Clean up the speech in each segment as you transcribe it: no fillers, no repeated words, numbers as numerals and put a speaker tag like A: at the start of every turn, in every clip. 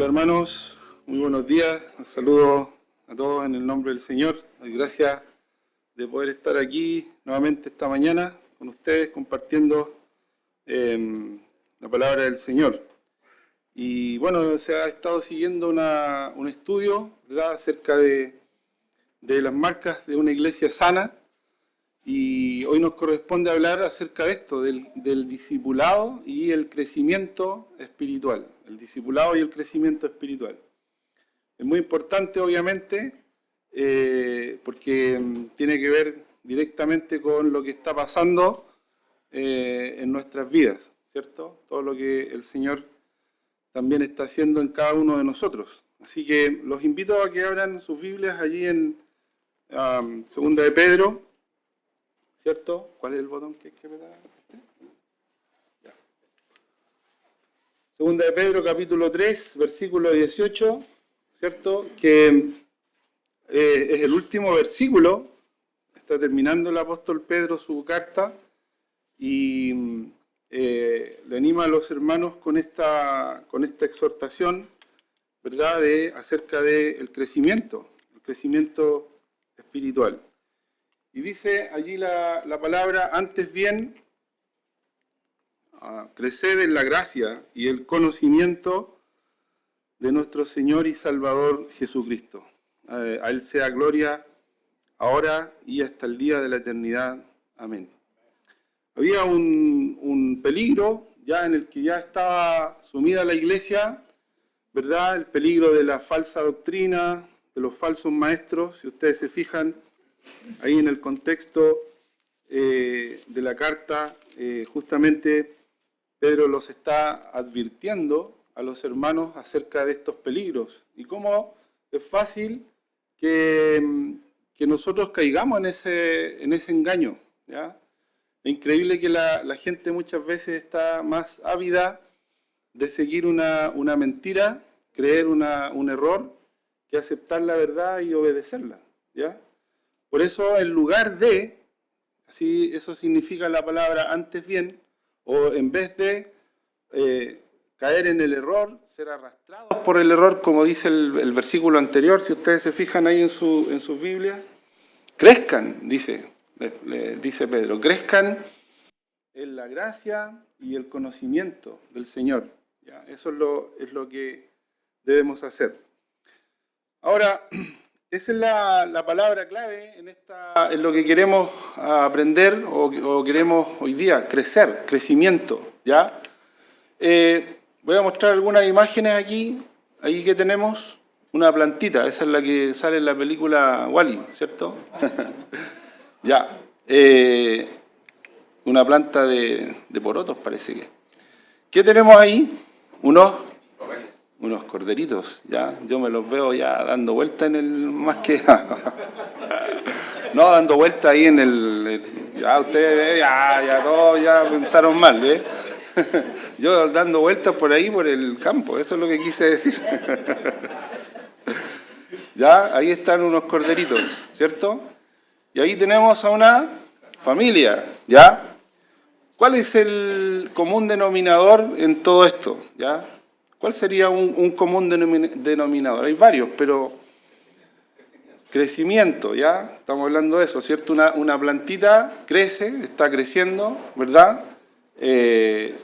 A: Hola hermanos, muy buenos días. Un saludo a todos en el nombre del Señor. Gracias de poder estar aquí nuevamente esta mañana con ustedes compartiendo la palabra del Señor. Y bueno, se ha estado siguiendo un estudio, ¿verdad?, acerca de las marcas de una iglesia sana. Y hoy nos corresponde hablar acerca de esto, del discipulado y el crecimiento espiritual. El discipulado y el crecimiento espiritual. Es muy importante, obviamente, porque tiene que ver directamente con lo que está pasando en nuestras vidas, ¿cierto? Todo lo que el Señor también está haciendo en cada uno de nosotros. Así que los invito a que abran sus Biblias allí en Segunda de Pedro, ¿cierto? ¿Cuál es el botón que hay que apretar? Ya. Segunda de Pedro, capítulo 3, versículo 18, ¿cierto? Que es el último versículo. Está terminando el apóstol Pedro su carta y le anima a los hermanos con esta exhortación, ¿verdad?, acerca del crecimiento espiritual. Y dice allí la palabra: antes bien, creced en la gracia y el conocimiento de nuestro Señor y Salvador Jesucristo. A Él sea gloria ahora y hasta el día de la eternidad. Amén. Había un peligro ya en el que ya estaba sumida la iglesia, ¿verdad? El peligro de la falsa doctrina, de los falsos maestros. Si ustedes se fijan, ahí en el contexto de la carta, justamente Pedro los está advirtiendo a los hermanos acerca de estos peligros y cómo es fácil que nosotros caigamos en ese engaño, ¿ya? Es increíble que la gente muchas veces está más ávida de seguir una mentira, creer un error, que aceptar la verdad y obedecerla, ¿ya? Por eso, en lugar de, así eso significa la palabra antes bien, o en vez de caer en el error, ser arrastrados por el error, como dice el versículo anterior, si ustedes se fijan ahí en sus Biblias, crezcan, dice Pedro, crezcan en la gracia y el conocimiento del Señor. ¿Ya? Eso es lo que debemos hacer. Ahora, esa es la palabra clave en lo que queremos aprender o queremos hoy día, crecimiento, ¿ya? Voy a mostrar algunas imágenes aquí que tenemos, una plantita, esa es la que sale en la película Wall-E, ¿cierto? Ya, una planta de porotos parece que. ¿Qué tenemos ahí? Unos corderitos, ya. Yo me los veo ya dando vuelta en el... más que... no, dando vuelta ahí en el... ya ustedes, ya todos ya pensaron mal, ¿eh? Yo dando vueltas por ahí, por el campo, eso es lo que quise decir. Ya, ahí están unos corderitos, ¿cierto? Y ahí tenemos a una familia, ¿ya? ¿Cuál es el común denominador en todo esto? ¿Ya? ¿Cuál sería un común denominador? Hay varios, pero crecimiento, ¿ya? Estamos hablando de eso, ¿cierto? Una plantita crece, está creciendo, ¿verdad?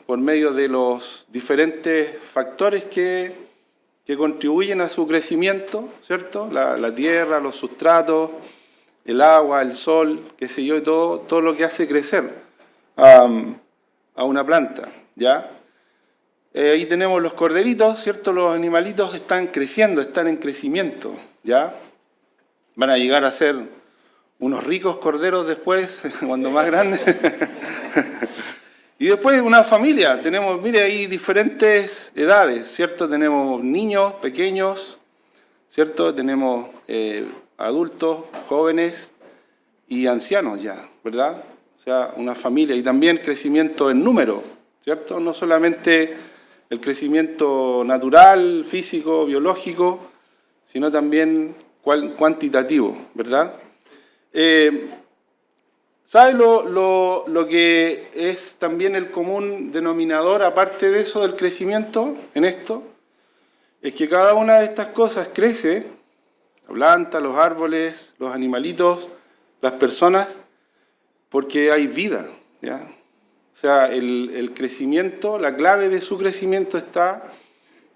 A: Por medio de los diferentes factores que contribuyen a su crecimiento, ¿cierto? La tierra, los sustratos, el agua, el sol, qué sé yo, y todo lo que hace crecer a una planta, ¿ya? Ahí tenemos los corderitos, ¿cierto? Los animalitos están creciendo, están en crecimiento, ¿ya? Van a llegar a ser unos ricos corderos después, cuando más grandes. Y después una familia, tenemos, mire, ahí diferentes edades, ¿cierto? Tenemos niños pequeños, ¿cierto? Tenemos adultos, jóvenes y ancianos ya, ¿verdad? O sea, una familia y también crecimiento en número, ¿cierto? No solamente el crecimiento natural, físico, biológico, sino también cuantitativo, ¿verdad? ¿Sabe lo que es también el común denominador, aparte de eso, del crecimiento en esto? es que cada una de estas cosas crece, la planta, los árboles, los animalitos, las personas, porque hay vida, ¿ya? O sea, el crecimiento, la clave de su crecimiento está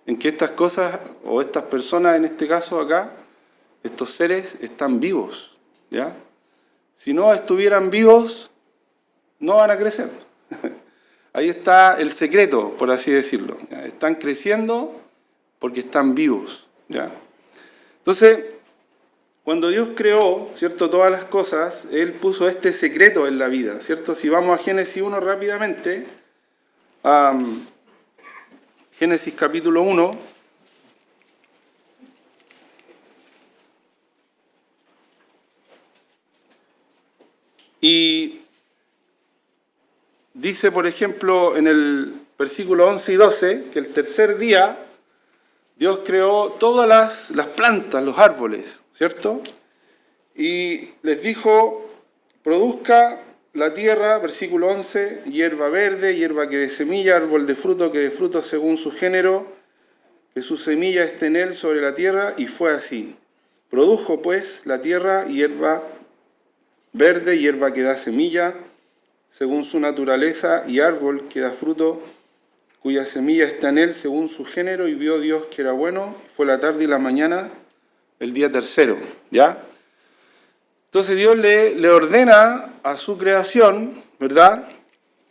A: en que estas cosas, o estas personas en este caso acá, estos seres están vivos, ¿ya? Si no estuvieran vivos, no van a crecer. Ahí está el secreto, por así decirlo, ¿ya? Están creciendo porque están vivos, ¿ya? Entonces, cuando Dios creó, ¿cierto?, todas las cosas, Él puso este secreto en la vida, ¿cierto? Si vamos a Génesis 1 rápidamente, Génesis capítulo 1, y dice, por ejemplo, en el versículo 11 y 12, que el tercer día Dios creó todas las plantas, los árboles, ¿cierto? Y les dijo, produzca la tierra, versículo 11, hierba verde, hierba que dé semilla, árbol de fruto que dé fruto según su género, que su semilla esté en él sobre la tierra, y fue así. Produjo pues la tierra hierba verde, hierba que da semilla, según su naturaleza, y árbol que da fruto, cuya semilla está en él según su género, y vio Dios que era bueno, fue la tarde y la mañana, el día tercero, ¿ya? Entonces Dios le ordena a su creación, ¿verdad?,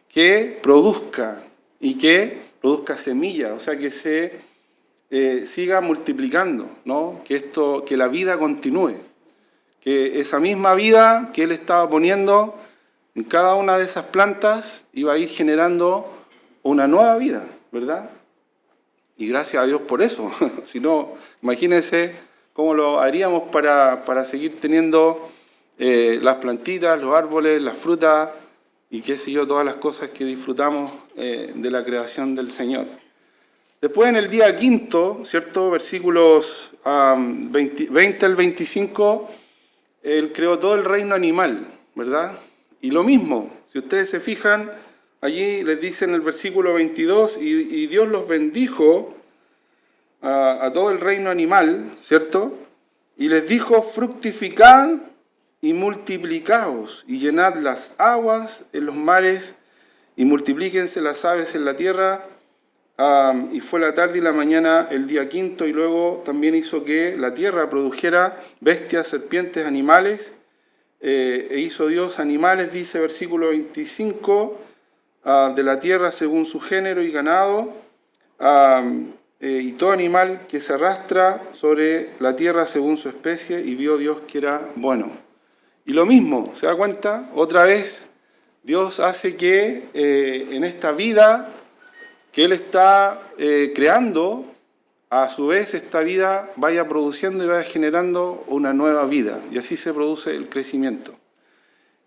A: que produzca, y que produzca semilla, o sea, que se siga multiplicando, ¿no? Que la vida continúe, que esa misma vida que Él estaba poniendo en cada una de esas plantas iba a ir generando una nueva vida, ¿verdad? Y gracias a Dios por eso. Si no, imagínense cómo lo haríamos para seguir teniendo las plantitas, los árboles, las frutas y qué sé yo, todas las cosas que disfrutamos de la creación del Señor. Después en el día quinto, ¿cierto? Versículos 20 al 25, Él creó todo el reino animal, ¿verdad? Y lo mismo, si ustedes se fijan, allí les dice en el versículo 22, y Dios los bendijo a todo el reino animal, ¿cierto? Y les dijo, fructificad y multiplicaos, y llenad las aguas en los mares, y multiplíquense las aves en la tierra. Y fue la tarde y la mañana el día quinto, y luego también hizo que la tierra produjera bestias, serpientes, animales, e hizo Dios animales, dice versículo 25, de la tierra según su género y ganado, y todo animal que se arrastra sobre la tierra según su especie, y vio Dios que era bueno. Y lo mismo, ¿se da cuenta? Otra vez Dios hace que en esta vida que Él está creando, a su vez esta vida vaya produciendo y vaya generando una nueva vida, y así se produce el crecimiento.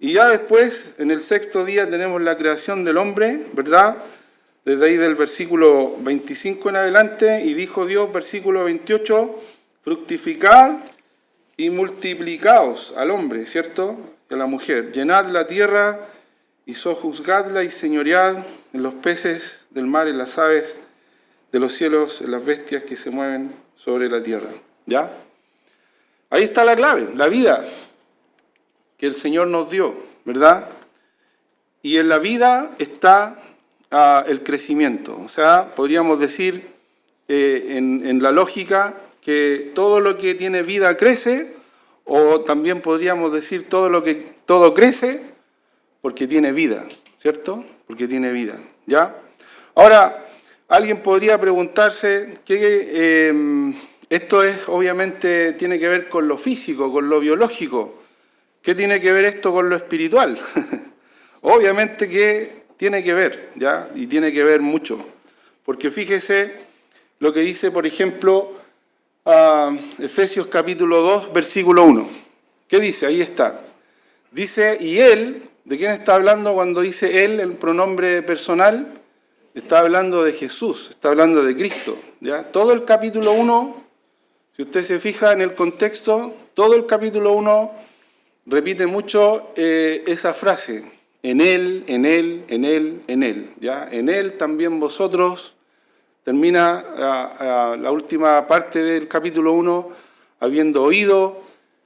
A: Y ya después, en el sexto día, tenemos la creación del hombre, ¿verdad? Desde ahí del versículo 25 en adelante, y dijo Dios, versículo 28, fructificad y multiplicaos al hombre, ¿cierto? Y a la mujer, llenad la tierra y sojuzgadla y señoread en los peces del mar, en las aves de los cielos, en las bestias que se mueven sobre la tierra, ¿ya? Ahí está la clave, la vida que el Señor nos dio, ¿verdad? Y en la vida está el crecimiento. O sea, podríamos decir en la lógica que todo lo que tiene vida crece, o también podríamos decir todo crece porque tiene vida, ¿cierto? Porque tiene vida, ¿ya? Ahora, alguien podría preguntarse que esto obviamente tiene que ver con lo físico, con lo biológico. ¿Qué tiene que ver esto con lo espiritual? Obviamente que tiene que ver, ¿ya? Y tiene que ver mucho. Porque fíjese lo que dice, por ejemplo, Efesios capítulo 2, versículo 1. ¿Qué dice? Ahí está. Dice, y Él, ¿de quién está hablando cuando dice Él, el pronombre personal? Está hablando de Jesús, está hablando de Cristo, ¿ya? Todo el capítulo 1, si usted se fija en el contexto, todo el capítulo 1 repite mucho esa frase, en Él, en Él, en Él, en Él, ¿ya? En Él también vosotros termina la última parte del capítulo 1, habiendo oído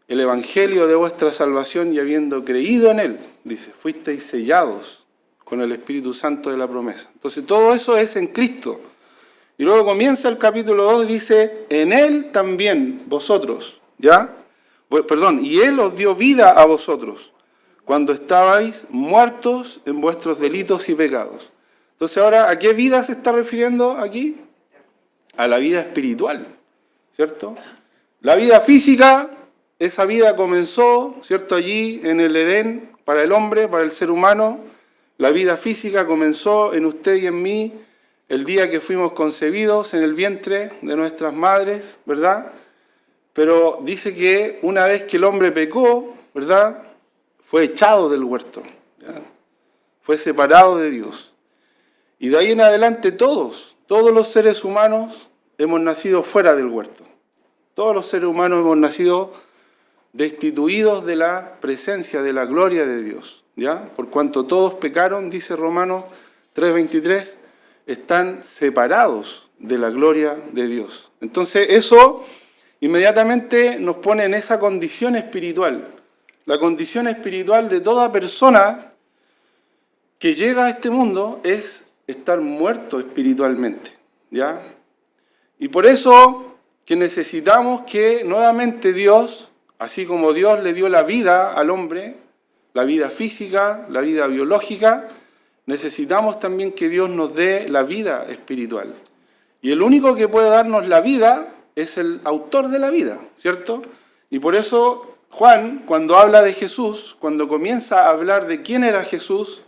A: el evangelio de vuestra salvación y habiendo creído en él, dice, fuisteis sellados con el Espíritu Santo de la promesa. Entonces todo eso es en Cristo. Y luego comienza el capítulo 2 y dice, en él también vosotros, ¿ya? Perdón, y él os dio vida a vosotros, cuando estabais muertos en vuestros delitos y pecados. Entonces ahora, ¿a qué vida se está refiriendo aquí? A la vida espiritual, ¿cierto? La vida física, esa vida comenzó, ¿cierto? Allí en el Edén, para el hombre, para el ser humano. La vida física comenzó en usted y en mí el día que fuimos concebidos en el vientre de nuestras madres, ¿verdad? Pero dice que una vez que el hombre pecó, ¿verdad?, fue echado del huerto, ¿ya? Fue separado de Dios. Y de ahí en adelante todos los seres humanos hemos nacido fuera del huerto. Todos los seres humanos hemos nacido destituidos de la presencia, de la gloria de Dios, ¿ya? Por cuanto todos pecaron, dice Romanos 3:23, están separados de la gloria de Dios. Entonces eso inmediatamente nos pone en esa condición espiritual. La condición espiritual de toda persona que llega a este mundo es estar muerto espiritualmente, ¿ya? Y por eso que necesitamos que nuevamente Dios, así como Dios le dio la vida al hombre, la vida física, la vida biológica, necesitamos también que Dios nos dé la vida espiritual. Y el único que puede darnos la vida es el autor de la vida, ¿cierto? Y por eso Juan, cuando habla de Jesús, cuando comienza a hablar de quién era Jesús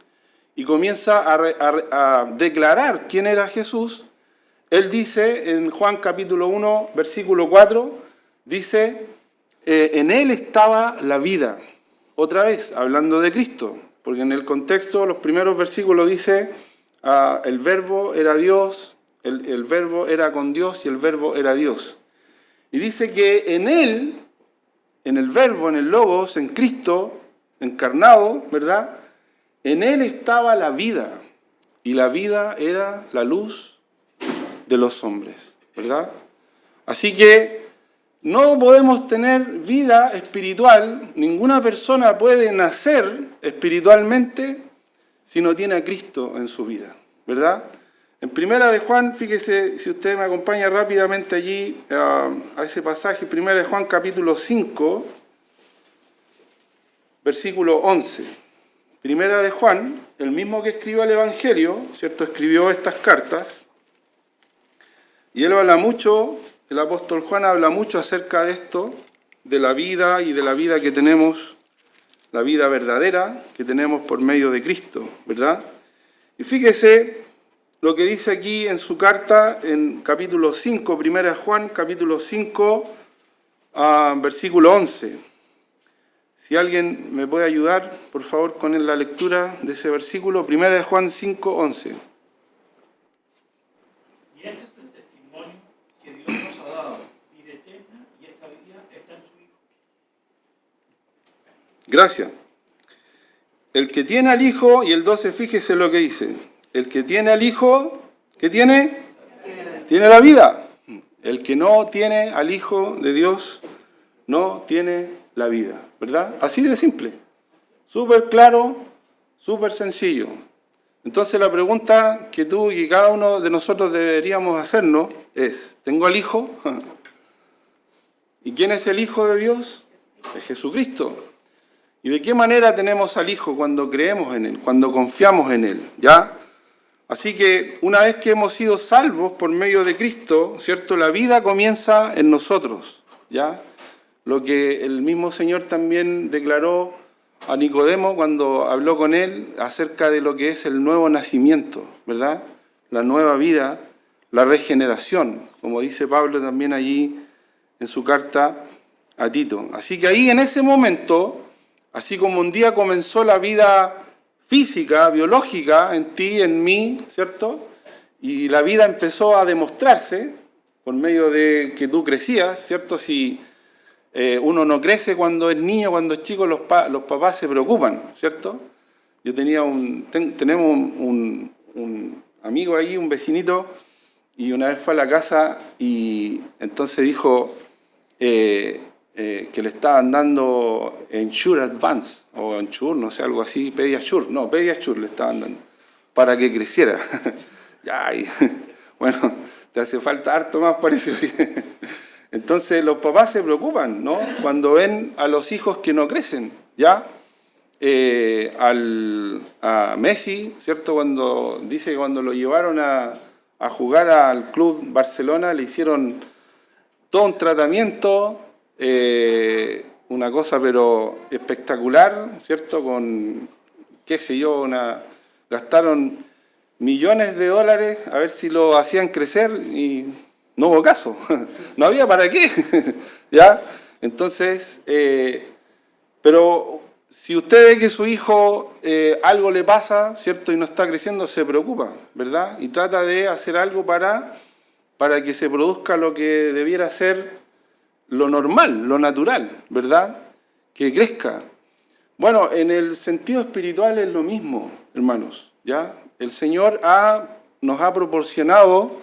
A: y comienza a declarar quién era Jesús, él dice en Juan capítulo 1, versículo 4, dice, en él estaba la vida. Otra vez, hablando de Cristo, porque en el contexto, los primeros versículos dice, el verbo era Dios, el verbo era con Dios y el verbo era Dios. Y dice que en él, en el verbo, en el logos, en Cristo, encarnado, ¿verdad? En él estaba la vida, y la vida era la luz de los hombres, ¿verdad? Así que no podemos tener vida espiritual, ninguna persona puede nacer espiritualmente si no tiene a Cristo en su vida, ¿verdad? En Primera de Juan, fíjese, si usted me acompaña rápidamente allí a ese pasaje, Primera de Juan capítulo 5, versículo 11. Primera de Juan, el mismo que escribió el Evangelio, ¿cierto? Escribió estas cartas, y él habla mucho, el apóstol Juan habla mucho acerca de esto, de la vida y de la vida que tenemos, la vida verdadera que tenemos por medio de Cristo, ¿verdad? Y fíjese lo que dice aquí en su carta, en capítulo 5, Primera de Juan, capítulo 5, versículo 11. Si alguien me puede ayudar, por favor, con la lectura de ese versículo, Primera de Juan 5, 11.
B: Y este es el testimonio que Dios nos ha dado, vida eterna, y esta vida está en su Hijo.
A: Gracias. El que tiene al Hijo, y el 12, fíjese lo que dice, el que tiene al Hijo, ¿qué tiene? Tiene la vida. El que no tiene al Hijo de Dios, no tiene la vida, ¿verdad? Así de simple. Súper claro, súper sencillo. Entonces la pregunta que tú y cada uno de nosotros deberíamos hacernos es, ¿tengo al Hijo? ¿Y quién es el Hijo de Dios? Es Jesucristo. ¿Y de qué manera tenemos al Hijo cuando creemos en Él, cuando confiamos en Él? ¿Ya? Así que una vez que hemos sido salvos por medio de Cristo, ¿cierto? La vida comienza en nosotros, ¿ya? Lo que el mismo Señor también declaró a Nicodemo cuando habló con él acerca de lo que es el nuevo nacimiento, ¿verdad? La nueva vida, la regeneración, como dice Pablo también allí en su carta a Tito. Así que ahí en ese momento, así como un día comenzó la vida física, biológica, en ti, en mí, ¿cierto? Y la vida empezó a demostrarse por medio de que tú crecías, ¿cierto? Si uno no crece cuando es niño, cuando es chico, los papás se preocupan, ¿cierto? Yo tenemos un amigo ahí, un vecinito, y una vez fue a la casa y entonces dijo que le estaban dando Ensure Advance, o Ensure, no sé, algo así, Pediasure le estaban dando, para que creciera. Ya, bueno, te hace falta harto más, parece. Entonces los papás se preocupan, ¿no? Cuando ven a los hijos que no crecen, ¿ya? A Messi, ¿cierto? Dice que cuando lo llevaron a jugar al Club Barcelona le hicieron todo un tratamiento, una cosa pero espectacular, ¿cierto? Con, qué sé yo, gastaron millones de dólares a ver si lo hacían crecer y no hubo caso, no había para qué, ¿ya? Entonces, pero si usted ve que su hijo algo le pasa, ¿cierto? Y no está creciendo, se preocupa, ¿verdad? Y trata de hacer algo para que se produzca lo que debiera ser lo normal, lo natural, ¿verdad? Que crezca. Bueno, en el sentido espiritual es lo mismo, hermanos, ¿ya? El Señor nos ha proporcionado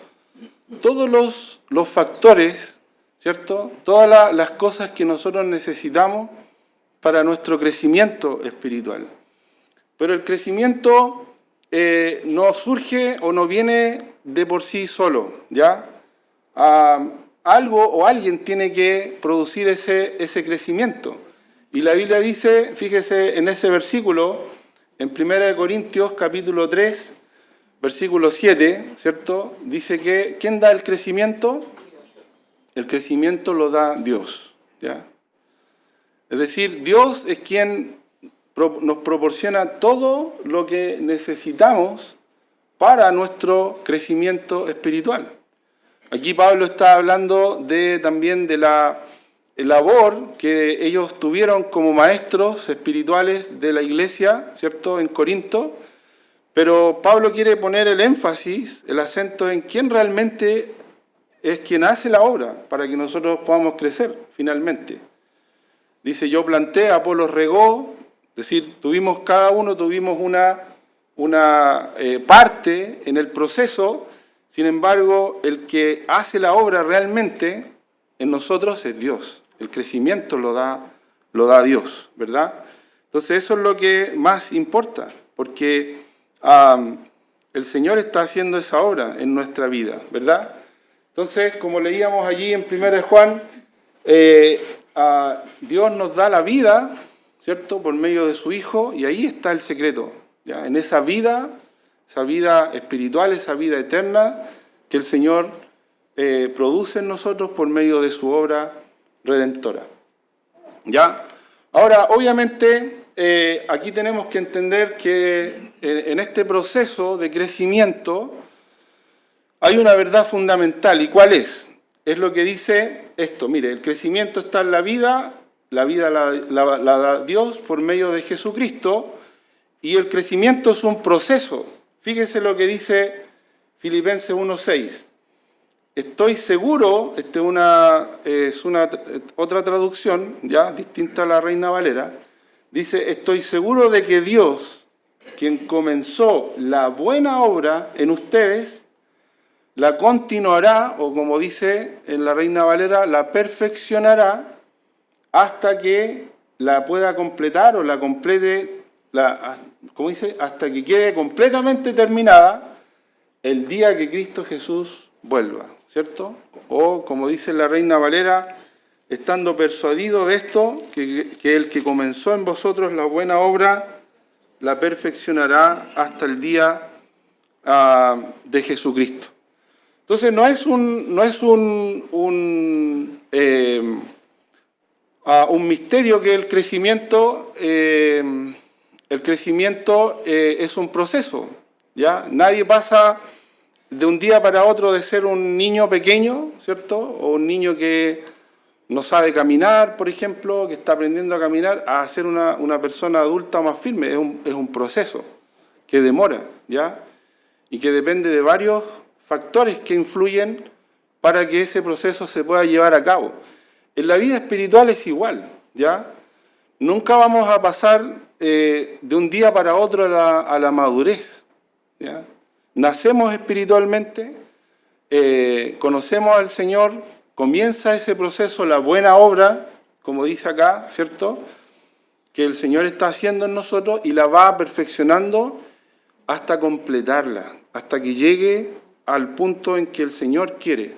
A: todos los factores, ¿cierto? Todas las cosas que nosotros necesitamos para nuestro crecimiento espiritual. Pero el crecimiento no surge o no viene de por sí solo, ¿ya? Algo o alguien tiene que producir ese crecimiento. Y la Biblia dice, fíjese en ese versículo, en 1 Corintios capítulo 3, versículo 7, ¿cierto? Dice que, ¿quién da el crecimiento? El crecimiento lo da Dios, ¿ya? Es decir, Dios es quien nos proporciona todo lo que necesitamos para nuestro crecimiento espiritual. Aquí Pablo está hablando también de la labor que ellos tuvieron como maestros espirituales de la iglesia, ¿cierto?, en Corinto, pero Pablo quiere poner el énfasis, el acento en quién realmente es quien hace la obra para que nosotros podamos crecer finalmente. Dice, yo planté, Apolos regó, es decir, cada uno tuvimos una parte en el proceso. Sin embargo, el que hace la obra realmente en nosotros es Dios. El crecimiento lo da Dios, ¿verdad? Entonces eso es lo que más importa, porque el Señor está haciendo esa obra en nuestra vida, ¿verdad? Entonces, como leíamos allí en 1 Juan, Dios nos da la vida, ¿cierto?, por medio de su Hijo, y ahí está el secreto, ¿ya? En esa vida espiritual, esa vida eterna que el Señor produce en nosotros por medio de su obra redentora. ¿Ya? Ahora, obviamente, aquí tenemos que entender que en este proceso de crecimiento hay una verdad fundamental. ¿Y cuál es? Es lo que dice esto. Mire, el crecimiento está en la vida la da Dios por medio de Jesucristo, y el crecimiento es un proceso. Fíjese lo que dice Filipenses 1:6. Estoy seguro, es otra traducción, ya distinta a la Reina Valera, dice, estoy seguro de que Dios, quien comenzó la buena obra en ustedes, la continuará, o como dice en la Reina Valera, la perfeccionará hasta que la pueda completar o la complete, como dice, hasta que quede completamente terminada el día que Cristo Jesús vuelva, ¿cierto? O como dice la Reina Valera, estando persuadido de esto, que el que comenzó en vosotros la buena obra, la perfeccionará hasta el día de Jesucristo. Entonces no es un misterio que el crecimiento es un proceso, ¿ya? Nadie pasa de un día para otro de ser un niño pequeño, ¿cierto? O un niño que no sabe caminar, por ejemplo, que está aprendiendo a caminar, a ser una persona adulta más firme. Es un proceso que demora, ¿ya? Y que depende de varios factores que influyen para que ese proceso se pueda llevar a cabo. En la vida espiritual es igual, ¿ya? Nunca vamos a pasar de un día para otro a la madurez, ¿ya? Nacemos espiritualmente, conocemos al Señor, comienza ese proceso, la buena obra, como dice acá, ¿cierto?, que el Señor está haciendo en nosotros y la va perfeccionando hasta completarla, hasta que llegue al punto en que el Señor quiere.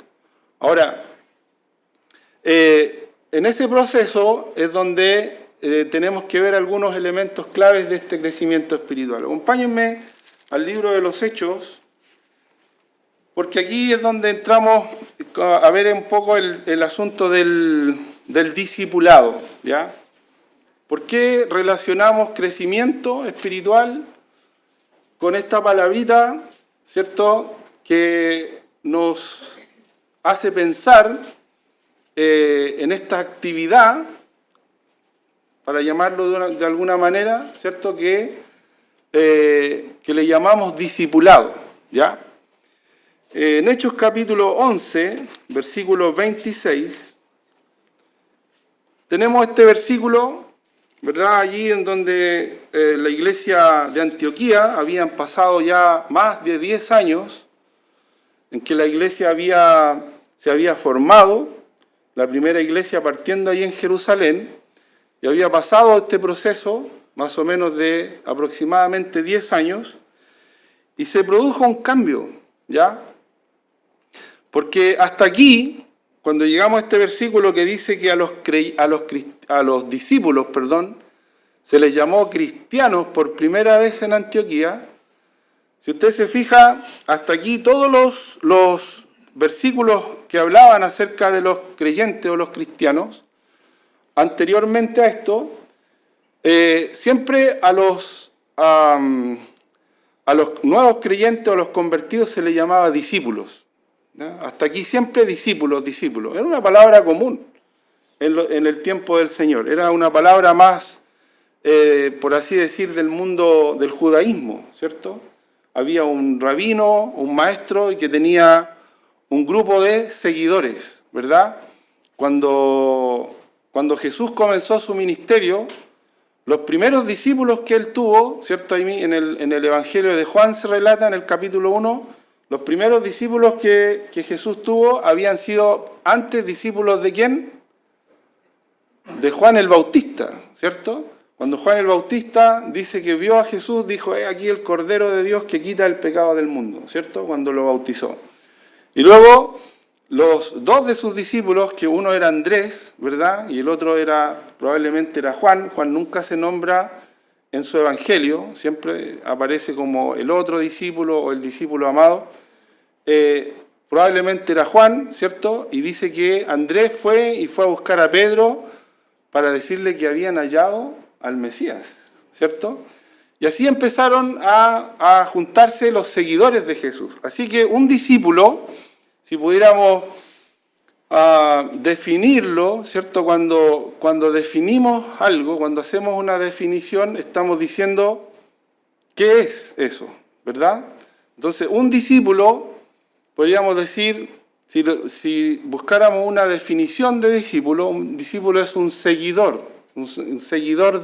A: Ahora, en ese proceso es donde tenemos que ver algunos elementos claves de este crecimiento espiritual. Acompáñenme al libro de los Hechos, porque aquí es donde entramos a ver un poco el asunto del discipulado, ¿ya? ¿Por qué relacionamos crecimiento espiritual con esta palabrita, ¿cierto?, que nos hace pensar en esta actividad, para llamarlo de alguna manera, ¿cierto?, que le llamamos discipulado, ¿ya? En Hechos capítulo 11, versículo 26, tenemos este versículo, ¿verdad?, allí en donde la iglesia de Antioquía habían pasado ya más de 10 años en que la iglesia se había formado, la primera iglesia partiendo ahí en Jerusalén, y había pasado este proceso, más o menos de aproximadamente 10 años, y se produjo un cambio, ¿ya? Porque hasta aquí, cuando llegamos a este versículo que dice que a los discípulos, se les llamó cristianos por primera vez en Antioquía, si usted se fija, hasta aquí todos los versículos que hablaban acerca de los creyentes o los cristianos, anteriormente a esto, siempre a los nuevos creyentes o los convertidos se les llamaba discípulos, ¿no? Hasta aquí siempre discípulos. Era una palabra común en el tiempo del Señor. Era una palabra más, por así decir, del mundo del judaísmo, ¿cierto? Había un rabino, un maestro, y que tenía un grupo de seguidores, ¿verdad? Cuando Jesús comenzó su ministerio, los primeros discípulos que él tuvo, ¿cierto? Ahí en el Evangelio de Juan se relata en el capítulo 1, los primeros discípulos que Jesús tuvo habían sido antes discípulos ¿de quién? De Juan el Bautista, ¿cierto? Cuando Juan el Bautista dice que vio a Jesús, dijo, aquí el Cordero de Dios que quita el pecado del mundo, ¿cierto? Cuando lo bautizó. Y luego los dos de sus discípulos, que uno era Andrés, ¿verdad?, y el otro probablemente era Juan. Juan nunca se nombra en su evangelio, siempre aparece como el otro discípulo o el discípulo amado. Probablemente era Juan, ¿cierto? Y dice que Andrés fue a buscar a Pedro para decirle que habían hallado al Mesías, ¿cierto? Y así empezaron a juntarse los seguidores de Jesús. Así que un discípulo, si pudiéramos definirlo, ¿cierto? Cuando definimos algo, cuando hacemos una definición, estamos diciendo qué es eso, ¿verdad? Entonces, un discípulo, podríamos decir, si buscáramos una definición de discípulo, un discípulo es un seguidor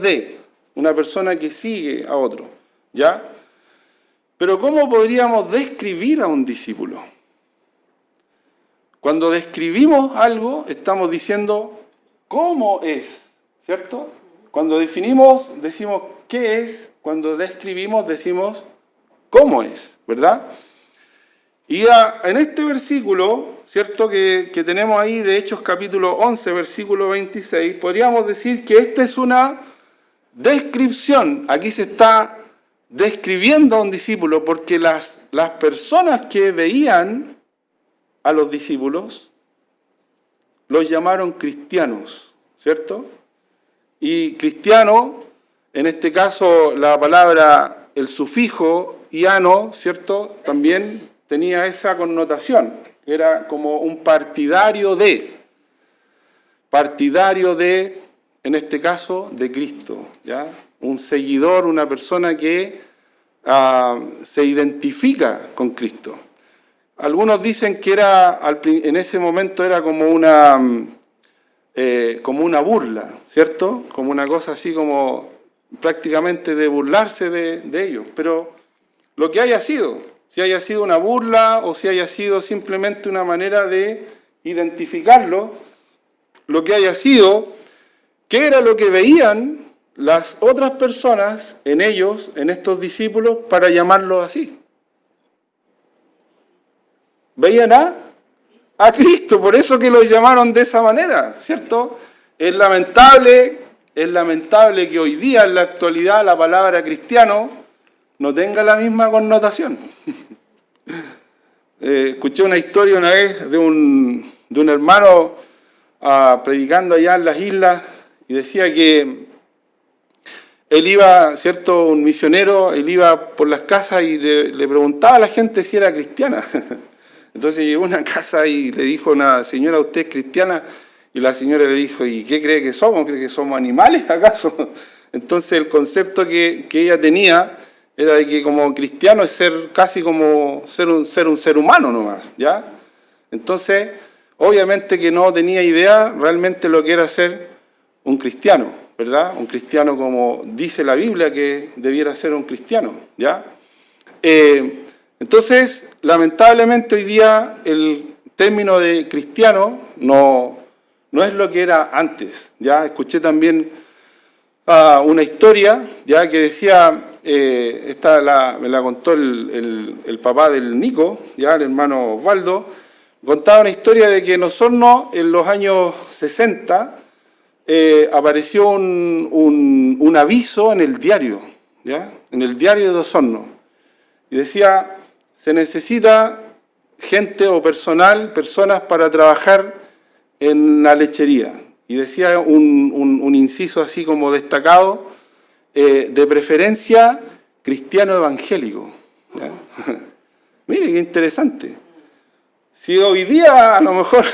A: de una persona que sigue a otro, ¿ya? Pero ¿cómo podríamos describir a un discípulo? Cuando describimos algo, estamos diciendo cómo es, ¿cierto? Cuando definimos, decimos qué es. Cuando describimos, decimos cómo es, ¿verdad? Y en este versículo, ¿cierto?, que tenemos ahí de Hechos capítulo 11, versículo 26, podríamos decir que esta es una descripción. Aquí se está describiendo a un discípulo porque las personas que veían a los discípulos los llamaron cristianos, ¿cierto? Y cristiano, en este caso la palabra, el sufijo iano, ¿cierto?, también tenía esa connotación. Era como un partidario de, en este caso, de Cristo, ¿ya? Un seguidor, una persona que se identifica con Cristo. Algunos dicen que en ese momento era como una burla, ¿cierto? Como una cosa así como prácticamente de burlarse de ellos. Pero lo que haya sido, si haya sido una burla o si haya sido simplemente una manera de identificarlo, lo que haya sido, qué era lo que veían las otras personas en ellos, en estos discípulos, para llamarlos así. Veían a Cristo, por eso que los llamaron de esa manera, ¿cierto? Es lamentable que hoy día, en la actualidad, la palabra cristiano no tenga la misma connotación. Escuché una historia una vez de un hermano predicando allá en las islas y decía que él iba, ¿cierto? Un misionero, él iba por las casas y le preguntaba a la gente si era cristiana. Entonces llegó a una casa y le dijo a una señora, ¿usted es cristiana? Y la señora le dijo, ¿y qué cree que somos? ¿Cree que somos animales acaso? Entonces el concepto que ella tenía era de que como cristiano es ser casi como ser un ser humano nomás, ¿ya? Entonces, obviamente que no tenía idea realmente lo que era ser un cristiano, ¿verdad? Un cristiano como dice la Biblia que debiera ser un cristiano, ¿ya? Entonces, lamentablemente hoy día el término de cristiano no es lo que era antes, ¿ya? Escuché también una historia, ¿ya? Que decía, me la contó el papá del Nico, ¿ya? El hermano Osvaldo, contaba una historia de que en Osorno, en los años 60, apareció un aviso en el diario, ¿ya? En el diario de Osorno, y decía, se necesita gente o personas para trabajar en la lechería. Y decía un inciso así como destacado, de preferencia cristiano evangélico. ¿Ya? Mire, qué interesante. Si hoy día a lo mejor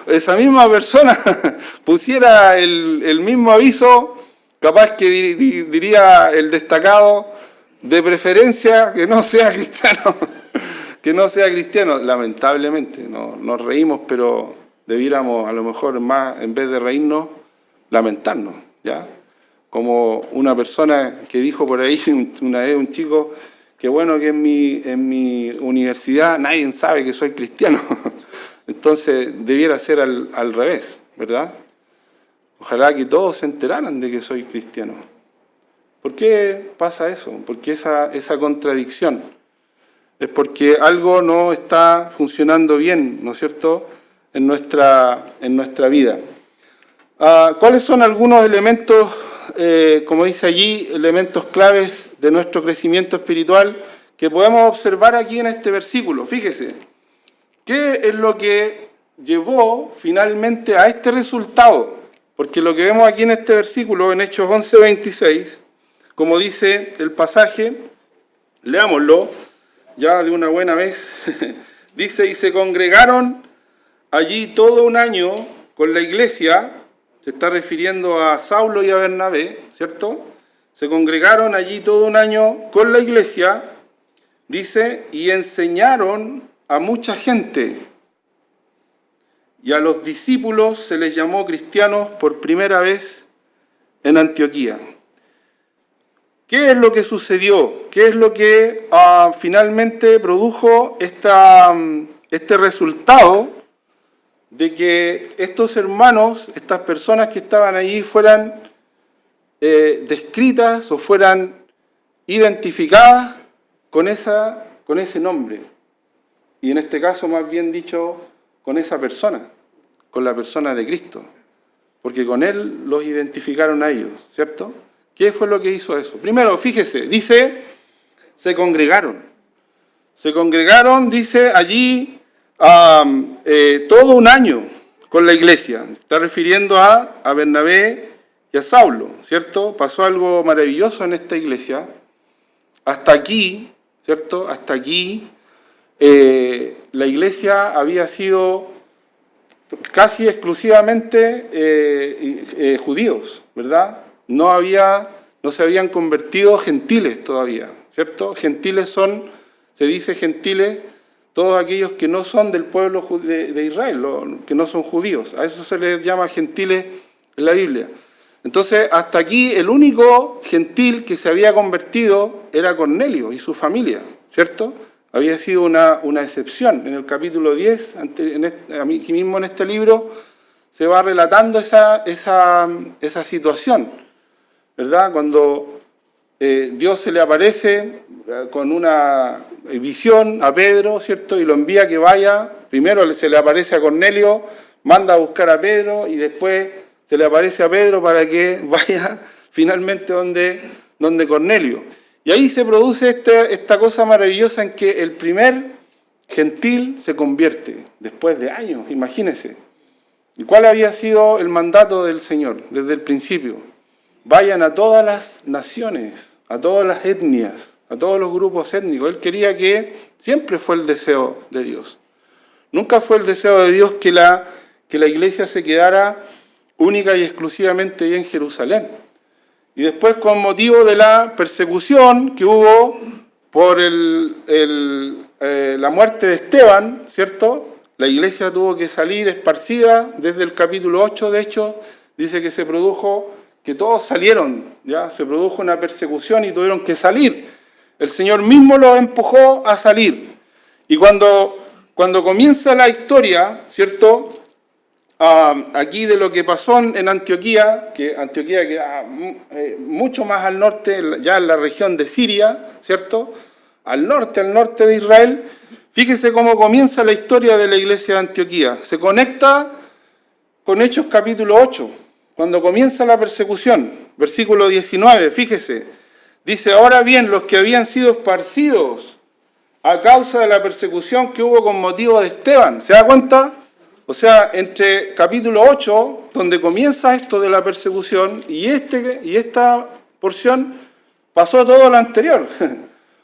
A: esa misma persona pusiera el mismo aviso, capaz que diría el destacado, de preferencia que no sea cristiano, que no sea cristiano. Lamentablemente, nos reímos, pero debiéramos a lo mejor más, en vez de reírnos, lamentarnos, ¿ya? Como una persona que dijo por ahí una vez un chico, que bueno que en mi universidad nadie sabe que soy cristiano. Entonces debiera ser al revés, ¿verdad? Ojalá que todos se enteraran de que soy cristiano. ¿Por qué pasa eso? ¿Por qué esa contradicción? Es porque algo no está funcionando bien, ¿no es cierto?, en nuestra vida. ¿Cuáles son algunos elementos, como dice allí, elementos claves de nuestro crecimiento espiritual que podemos observar aquí en este versículo? Fíjese, ¿qué es lo que llevó finalmente a este resultado? Porque lo que vemos aquí en este versículo, en Hechos 11:26, como dice el pasaje, leámoslo ya de una buena vez, dice, y se congregaron allí todo un año con la iglesia, se está refiriendo a Saulo y a Bernabé, ¿cierto? Se congregaron allí todo un año con la iglesia, dice, y enseñaron a mucha gente. Y a los discípulos se les llamó cristianos por primera vez en Antioquía. ¿Qué es lo que sucedió? ¿Qué es lo que finalmente produjo este resultado de que estos hermanos, estas personas que estaban allí, fueran descritas o fueran identificadas con ese nombre? Y en este caso, más bien dicho, con esa persona, con la persona de Cristo, porque con Él los identificaron a ellos, ¿cierto? ¿Qué fue lo que hizo eso? Primero, fíjese, dice, se congregaron. Se congregaron, dice allí, todo un año con la iglesia. Se está refiriendo a Bernabé y a Saulo, ¿cierto? Pasó algo maravilloso en esta iglesia. Hasta aquí, ¿cierto? Hasta aquí la iglesia había sido casi exclusivamente judíos, ¿verdad? No se habían convertido gentiles todavía, ¿cierto? Gentiles se dice gentiles, todos aquellos que no son del pueblo de Israel, que no son judíos. A eso se les llama gentiles en la Biblia. Entonces, hasta aquí el único gentil que se había convertido era Cornelio y su familia, ¿cierto? Había sido una excepción. En el capítulo 10, aquí mismo en este libro, se va relatando esa situación, ¿verdad? Cuando Dios se le aparece con una visión a Pedro, ¿cierto? Y lo envía que vaya. Primero se le aparece a Cornelio, manda a buscar a Pedro y después se le aparece a Pedro para que vaya finalmente donde Cornelio. Y ahí se produce esta cosa maravillosa en que el primer gentil se convierte, después de años, imagínense. ¿Y cuál había sido el mandato del Señor desde el principio? Vayan a todas las naciones, a todas las etnias, a todos los grupos étnicos. Él quería que, siempre fue el deseo de Dios. Nunca fue el deseo de Dios que la iglesia se quedara única y exclusivamente ahí en Jerusalén. Y después, con motivo de la persecución que hubo por la muerte de Esteban, ¿cierto? La iglesia tuvo que salir esparcida desde el capítulo 8, de hecho, dice que se produjo, que todos salieron, ¿ya? Se produjo una persecución y tuvieron que salir. El Señor mismo los empujó a salir. Y cuando comienza la historia, ¿cierto? Aquí de lo que pasó en Antioquía, que Antioquía queda mucho más al norte, ya en la región de Siria, ¿cierto? Al norte de Israel. Fíjese cómo comienza la historia de la iglesia de Antioquía. Se conecta con Hechos capítulo 8, cuando comienza la persecución. Versículo 19, fíjese. Dice, ahora bien, los que habían sido esparcidos a causa de la persecución que hubo con motivo de Esteban. ¿Se da cuenta? O sea, entre capítulo 8, donde comienza esto de la persecución, y esta porción, pasó todo lo anterior.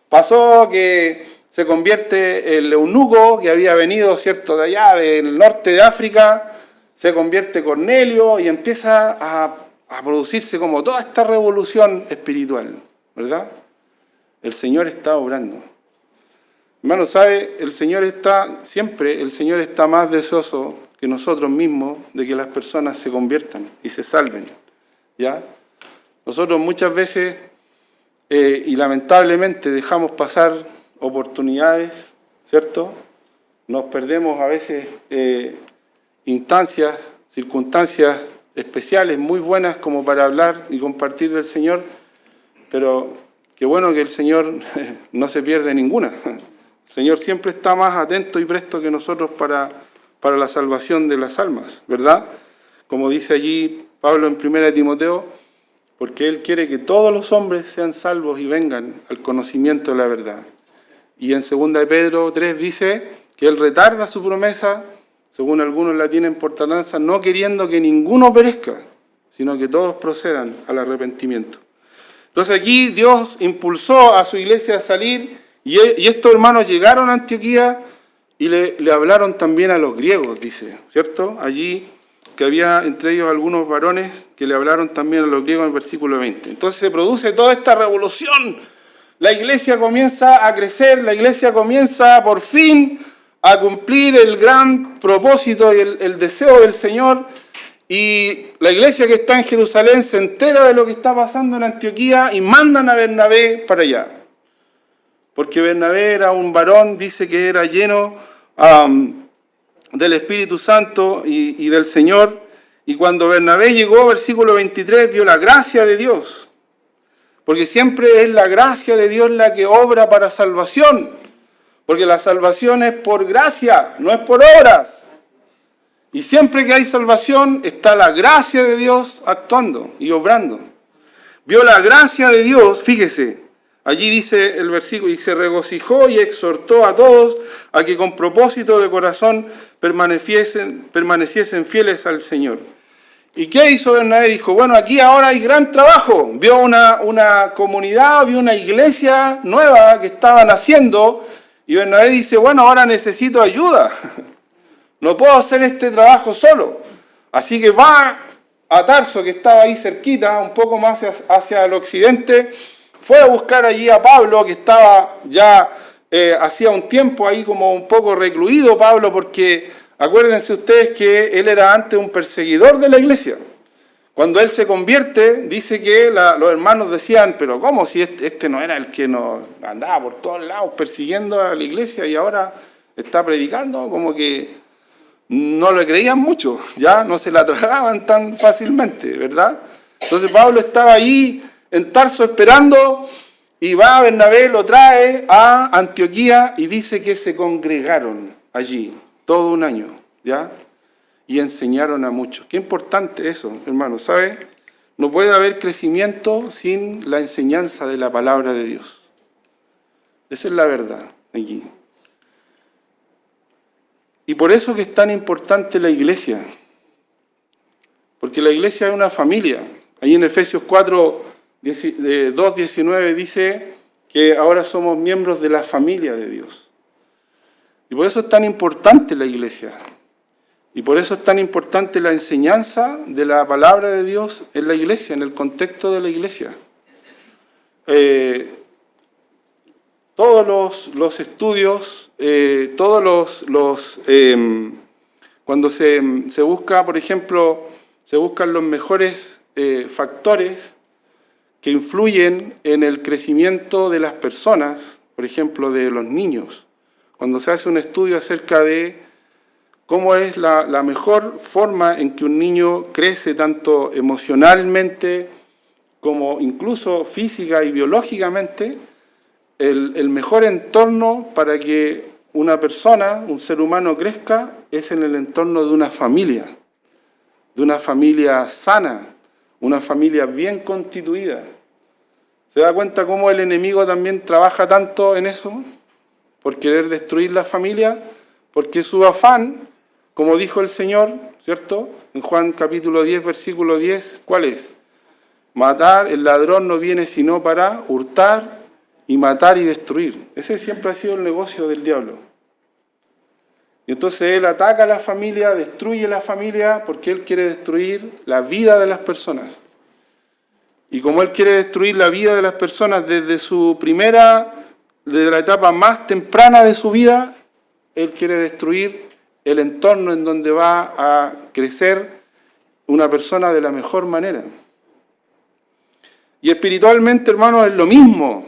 A: Pasó que se convierte el eunuco que había venido, ¿cierto?, de allá, del norte de África, se convierte Cornelio y empieza a producirse como toda esta revolución espiritual, ¿verdad? El Señor está obrando. Hermano, ¿sabe? El Señor está más deseoso que nosotros mismos de que las personas se conviertan y se salven, ¿ya? Nosotros muchas veces, y lamentablemente, dejamos pasar oportunidades, ¿cierto? Nos perdemos a veces instancias, circunstancias especiales, muy buenas como para hablar y compartir del Señor, pero qué bueno que el Señor no se pierde ninguna. El Señor siempre está más atento y presto que nosotros para la salvación de las almas, ¿verdad? Como dice allí Pablo en 1 Timoteo, porque Él quiere que todos los hombres sean salvos y vengan al conocimiento de la verdad. Y en 2 Pedro 3 dice que Él retarda su promesa, según algunos la tienen por tardanza, no queriendo que ninguno perezca, sino que todos procedan al arrepentimiento. Entonces aquí Dios impulsó a su iglesia a salir y estos hermanos llegaron a Antioquía y le hablaron también a los griegos, dice, ¿cierto? Allí que había entre ellos algunos varones que le hablaron también a los griegos en el versículo 20. Entonces se produce toda esta revolución. La iglesia comienza a crecer, la iglesia comienza por fin a cumplir el gran propósito y el deseo del Señor. Y la iglesia que está en Jerusalén se entera de lo que está pasando en Antioquía y mandan a Bernabé para allá. Porque Bernabé era un varón, dice que era lleno del Espíritu Santo y del Señor. Y cuando Bernabé llegó, versículo 23, vio la gracia de Dios. Porque siempre es la gracia de Dios la que obra para salvación. Porque la salvación es por gracia, no es por obras. Y siempre que hay salvación está la gracia de Dios actuando y obrando. Vio la gracia de Dios, fíjese. Allí dice el versículo, y se regocijó y exhortó a todos a que con propósito de corazón permaneciesen fieles al Señor. ¿Y qué hizo Bernabé? Dijo, bueno, aquí ahora hay gran trabajo. Vio una comunidad, vio una iglesia nueva que estaban haciendo, y Bernabé dice, bueno, ahora necesito ayuda. No puedo hacer este trabajo solo. Así que va a Tarso, que estaba ahí cerquita, un poco más hacia el occidente. Fue a buscar allí a Pablo, que estaba ya hacía un tiempo ahí como un poco recluido Pablo, porque acuérdense ustedes que él era antes un perseguidor de la iglesia. Cuando él se convierte, dice que los hermanos decían, pero ¿cómo? Si este no era el que nos andaba por todos lados persiguiendo a la iglesia y ahora está predicando, como que no lo creían mucho, ya no se la tragaban tan fácilmente, ¿verdad? Entonces Pablo estaba ahí en Tarso esperando y va Bernabé, lo trae a Antioquía y dice que se congregaron allí todo un año, ¿ya? Y enseñaron a muchos. Qué importante eso, hermano, ¿sabe? No puede haber crecimiento sin la enseñanza de la palabra de Dios. Esa es la verdad aquí. Y por eso que es tan importante la iglesia. Porque la iglesia es una familia. Ahí en Efesios 4, 2:19 dice que ahora somos miembros de la familia de Dios. Y por eso es tan importante la iglesia. Y por eso es tan importante la enseñanza de la palabra de Dios en la iglesia, en el contexto de la iglesia. Todos los estudios, cuando se busca, por ejemplo, se buscan los mejores factores que influyen en el crecimiento de las personas, por ejemplo, de los niños. Cuando se hace un estudio acerca de cómo es la mejor forma en que un niño crece tanto emocionalmente como incluso física y biológicamente, el mejor entorno para que una persona, un ser humano crezca, es en el entorno de una familia sana, una familia bien constituida. ¿Se da cuenta cómo el enemigo también trabaja tanto en eso? Por querer destruir la familia, porque su afán, como dijo el Señor, ¿cierto? En Juan capítulo 10, versículo 10, ¿cuál es? Matar, el ladrón no viene sino para hurtar y matar y destruir. Ese siempre ha sido el negocio del diablo. Y entonces él ataca a la familia, destruye la familia, porque él quiere destruir la vida de las personas. Y como él quiere destruir la vida de las personas desde la etapa más temprana de su vida, él quiere destruir el entorno en donde va a crecer una persona de la mejor manera. Y espiritualmente, hermanos, es lo mismo.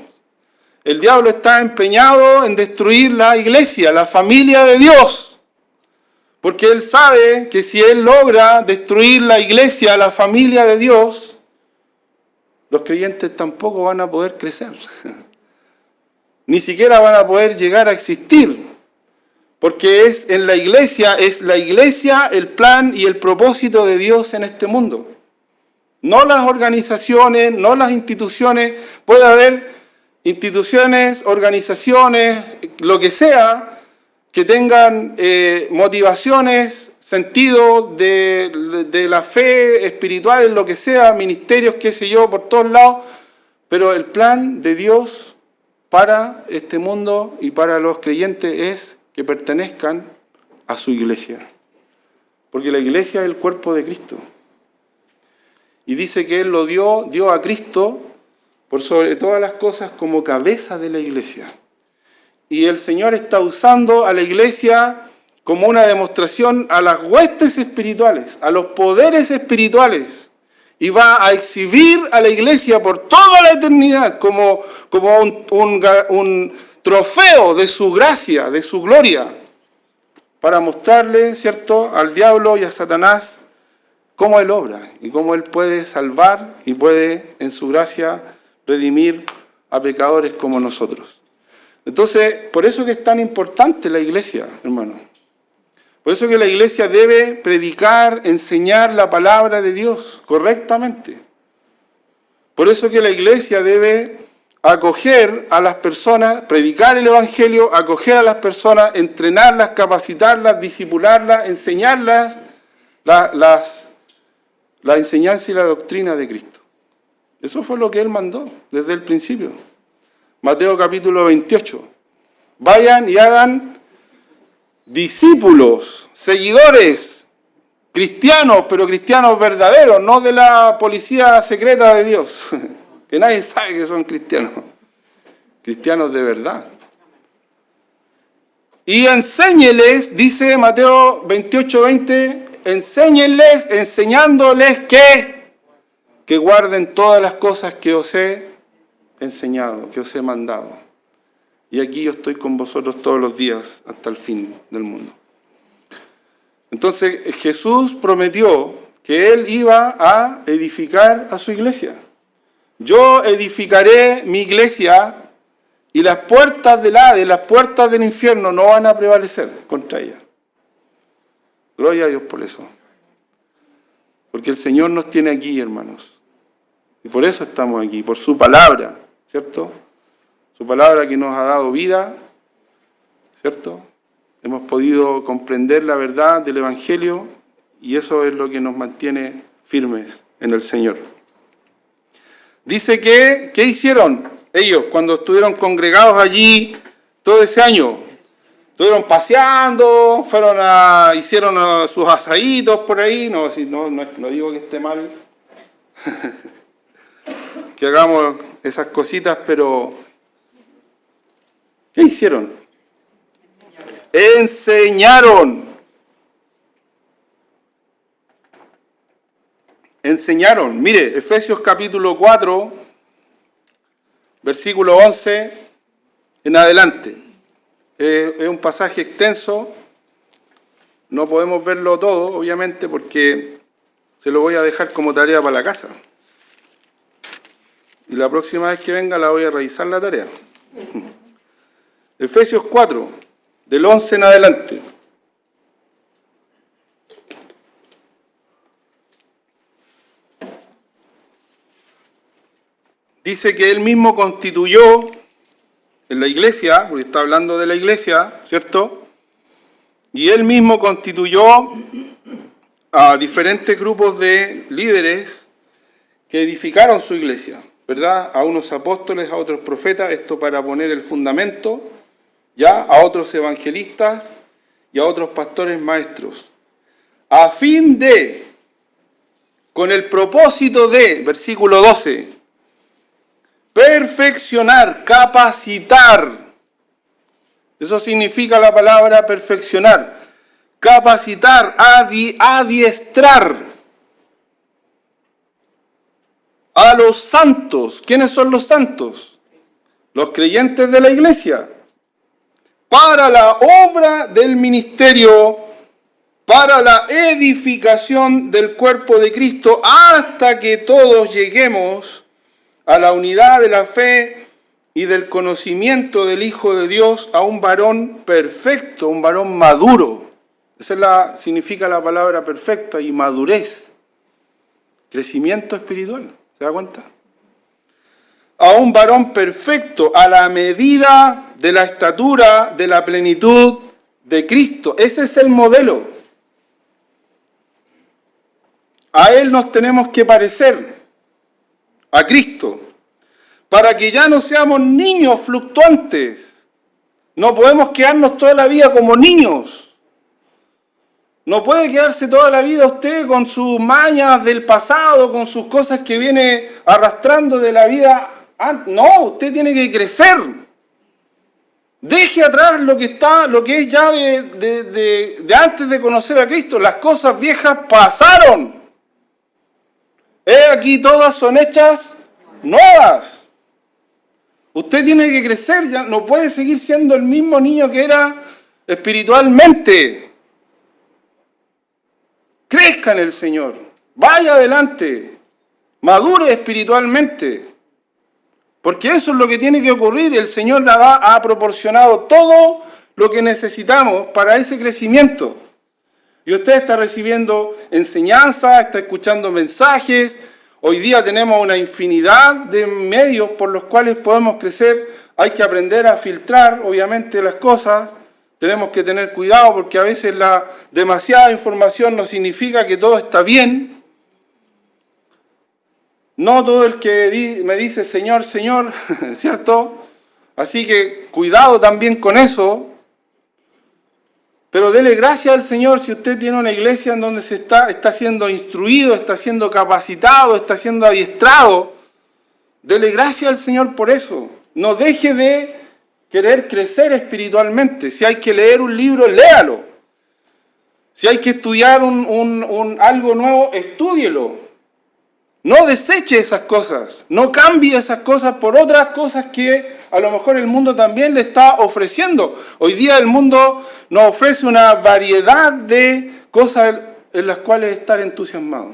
A: El diablo está empeñado en destruir la iglesia, la familia de Dios. Porque él sabe que si él logra destruir la iglesia, la familia de Dios, los creyentes tampoco van a poder crecer. Ni siquiera van a poder llegar a existir. Porque es la iglesia el plan y el propósito de Dios en este mundo. No las organizaciones, no las instituciones. Puede haber instituciones, organizaciones, lo que sea, que tengan motivaciones, sentido de la fe espiritual, lo que sea, ministerios, qué sé yo, por todos lados. Pero el plan de Dios para este mundo y para los creyentes es que pertenezcan a su iglesia. Porque la iglesia es el cuerpo de Cristo. Y dice que Él lo dio a Cristo por sobre todas las cosas como cabeza de la iglesia. Y el Señor está usando a la iglesia como una demostración a las huestes espirituales, a los poderes espirituales. Y va a exhibir a la iglesia por toda la eternidad como un trofeo de su gracia, de su gloria, para mostrarle, ¿cierto?, al diablo y a Satanás cómo Él obra y cómo Él puede salvar y puede, en su gracia, redimir a pecadores como nosotros. Entonces, por eso que es tan importante la iglesia, hermano. Por eso que la iglesia debe predicar, enseñar la palabra de Dios correctamente. Por eso que la iglesia debe acoger a las personas, predicar el evangelio, acoger a las personas, entrenarlas, capacitarlas, discipularlas, enseñarlas la enseñanza y la doctrina de Cristo. Eso fue lo que Él mandó desde el principio. Mateo capítulo 28. Vayan y hagan discípulos, seguidores, cristianos, pero cristianos verdaderos, no de la policía secreta de Dios, que nadie sabe que son cristianos. Cristianos de verdad. Y enséñeles, dice Mateo 28:20, enséñenles, enseñándoles que que guarden todas las cosas que os he enseñado, que os he mandado. Y aquí yo estoy con vosotros todos los días hasta el fin del mundo. Entonces Jesús prometió que Él iba a edificar a su iglesia. Yo edificaré mi iglesia y las puertas del Hades, las puertas del infierno no van a prevalecer contra ella. Gloria a Dios por eso. Porque el Señor nos tiene aquí, hermanos. Y por eso estamos aquí, por su palabra, ¿cierto? Su palabra que nos ha dado vida, ¿cierto? Hemos podido comprender la verdad del Evangelio y eso es lo que nos mantiene firmes en el Señor. Dice que, ¿qué hicieron ellos cuando estuvieron congregados allí todo ese año? Estuvieron paseando, hicieron sus asaditos por ahí. No digo que esté mal que hagamos esas cositas, pero ¿qué hicieron? Enseñaron. Mire, Efesios capítulo 4, versículo 11 en adelante. Es un pasaje extenso. No podemos verlo todo, obviamente, porque se lo voy a dejar como tarea para la casa. Y la próxima vez que venga la voy a revisar la tarea. Efesios 4, del 11 en adelante. Dice que Él mismo constituyó en la iglesia, porque está hablando de la iglesia, ¿cierto? Y Él mismo constituyó a diferentes grupos de líderes que edificaron su iglesia, ¿verdad? A unos apóstoles, a otros profetas, esto para poner el fundamento, ya, a otros evangelistas y a otros pastores maestros, a fin de, con el propósito de, versículo 12, perfeccionar, capacitar. Eso significa la palabra perfeccionar. Capacitar, adiestrar a los santos. ¿Quiénes son los santos? Los creyentes de la iglesia. Para la obra del ministerio, para la edificación del cuerpo de Cristo, hasta que todos lleguemos a la unidad de la fe y del conocimiento del Hijo de Dios, a un varón perfecto, un varón maduro. Esa significa la palabra perfecta, y madurez, crecimiento espiritual, ¿se da cuenta? A un varón perfecto, a la medida de la estatura de la plenitud de Cristo. Ese es el modelo. A Él nos tenemos que parecer, a Cristo, para que ya no seamos niños fluctuantes. No podemos quedarnos toda la vida como niños. No puede quedarse toda la vida usted con sus mañas del pasado, con sus cosas que viene arrastrando de la vida. No, usted tiene que crecer. Deje atrás lo que es ya de antes de conocer a Cristo. Las cosas viejas pasaron. Aquí todas son hechas nuevas. Usted tiene que crecer, ya no puede seguir siendo el mismo niño que era espiritualmente. Crezca en el Señor, vaya adelante, madure espiritualmente, porque eso es lo que tiene que ocurrir. El Señor ha proporcionado todo lo que necesitamos para ese crecimiento. Y usted está recibiendo enseñanza, está escuchando mensajes. Hoy día tenemos una infinidad de medios por los cuales podemos crecer. Hay que aprender a filtrar, obviamente, las cosas. Tenemos que tener cuidado porque a veces la demasiada información no significa que todo está bien. No todo el que me dice Señor, Señor, ¿cierto? Así que cuidado también con eso. Pero dele gracias al Señor si usted tiene una iglesia en donde está siendo instruido, está siendo capacitado, está siendo adiestrado. Dele gracias al Señor por eso. No deje de querer crecer espiritualmente. Si hay que leer un libro, léalo. Si hay que estudiar algo nuevo, estúdielo. No deseche esas cosas, no cambie esas cosas por otras cosas que a lo mejor el mundo también le está ofreciendo. Hoy día el mundo nos ofrece una variedad de cosas en las cuales estar entusiasmados.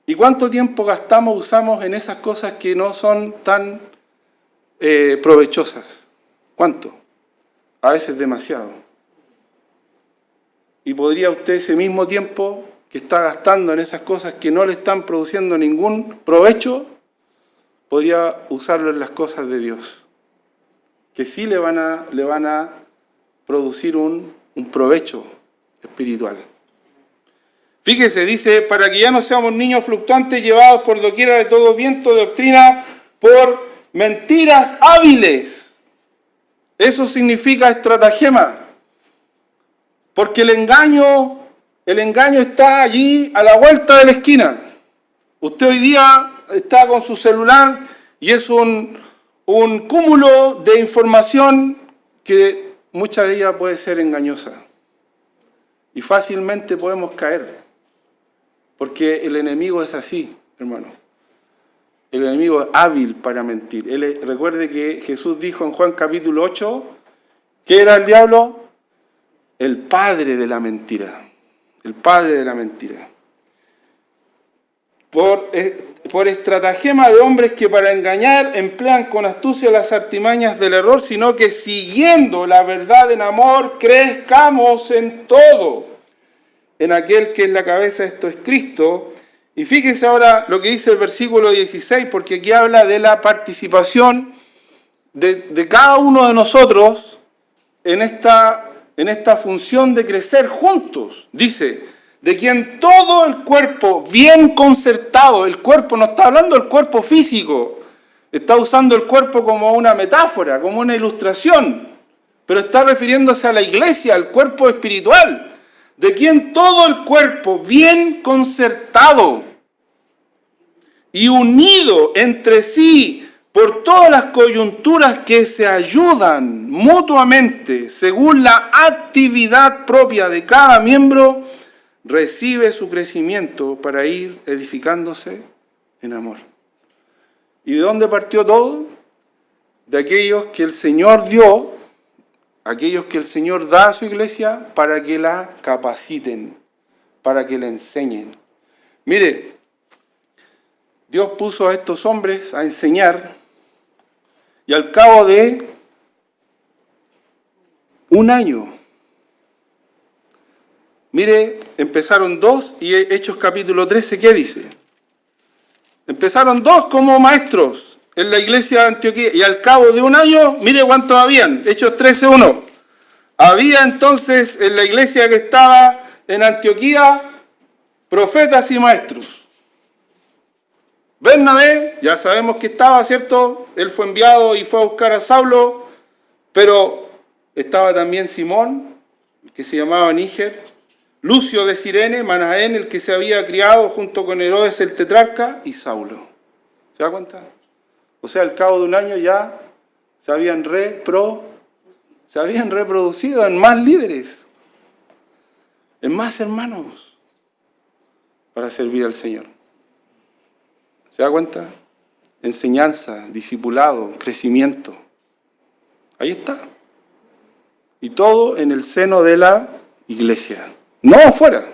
A: ¿Y cuánto tiempo usamos en esas cosas que no son tan provechosas? ¿Cuánto? A veces demasiado. Y podría usted ese mismo tiempo que está gastando en esas cosas que no le están produciendo ningún provecho, podría usarlo en las cosas de Dios, que sí le van a producir un provecho espiritual. Fíjese, dice, para que ya no seamos niños fluctuantes llevados por doquiera de todo viento de doctrina, por mentiras hábiles. Eso significa estratagema, porque el engaño está allí a la vuelta de la esquina. Usted hoy día está con su celular y es un cúmulo de información que mucha de ella puede ser engañosa. Y fácilmente podemos caer, porque el enemigo es así, hermano. El enemigo es hábil para mentir. Recuerde que Jesús dijo en Juan capítulo 8, ¿qué era el diablo? El padre de la mentira. El padre de la mentira. Por estratagema de hombres que para engañar emplean con astucia las artimañas del error, sino que siguiendo la verdad en amor, crezcamos en todo, en aquel que es la cabeza, esto es Cristo. Y fíjese ahora lo que dice el versículo 16, porque aquí habla de la participación de cada uno de nosotros en esta función de crecer juntos. Dice, de quien todo el cuerpo bien concertado, el cuerpo no está hablando del cuerpo físico, está usando el cuerpo como una metáfora, como una ilustración, pero está refiriéndose a la iglesia, al cuerpo espiritual, de quien todo el cuerpo bien concertado y unido entre sí por todas las coyunturas que se ayudan mutuamente según la actividad propia de cada miembro, recibe su crecimiento para ir edificándose en amor. ¿Y de dónde partió todo? De aquellos que el Señor dio, aquellos que el Señor da a su iglesia para que la capaciten, para que la enseñen. Mire, Dios puso a estos hombres a enseñar y al cabo de un año, mire, empezaron 2 y Hechos capítulo 13, ¿qué dice? Empezaron 2 como maestros en la iglesia de Antioquía y al cabo de un año, mire cuántos habían, Hechos 13:1. Había entonces en la iglesia que estaba en Antioquía profetas y maestros. Bernabé, ya sabemos que estaba, ¿cierto? Él fue enviado y fue a buscar a Saulo, pero estaba también Simón, el que se llamaba Níger, Lucio de Cirene, Manaén, el que se había criado junto con Herodes el tetrarca, y Saulo. ¿Se da cuenta? O sea, al cabo de un año ya se habían reproducido en más líderes, en más hermanos, para servir al Señor. ¿Se da cuenta? Enseñanza, discipulado, crecimiento. Ahí está. Y todo en el seno de la iglesia, no afuera.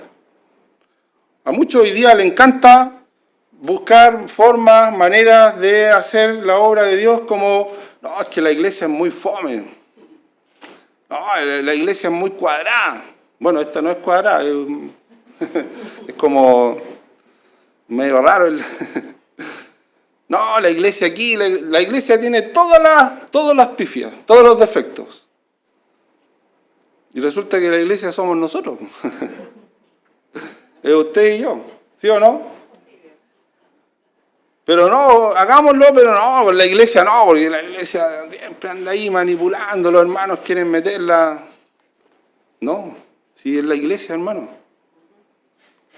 A: A muchos hoy día le encanta buscar formas, maneras de hacer la obra de Dios como, no, es que la iglesia es muy fome. No, la iglesia es muy cuadrada. Bueno, esta no es cuadrada, es como medio raro el... No, la iglesia aquí, la iglesia tiene todas las pifias, todos los defectos. Y resulta que la iglesia somos nosotros. Es usted y yo, ¿sí o no? Pero no, hagámoslo, pero no, la iglesia no, porque la iglesia siempre anda ahí manipulando, los hermanos quieren meterla. No, si es la iglesia, hermano.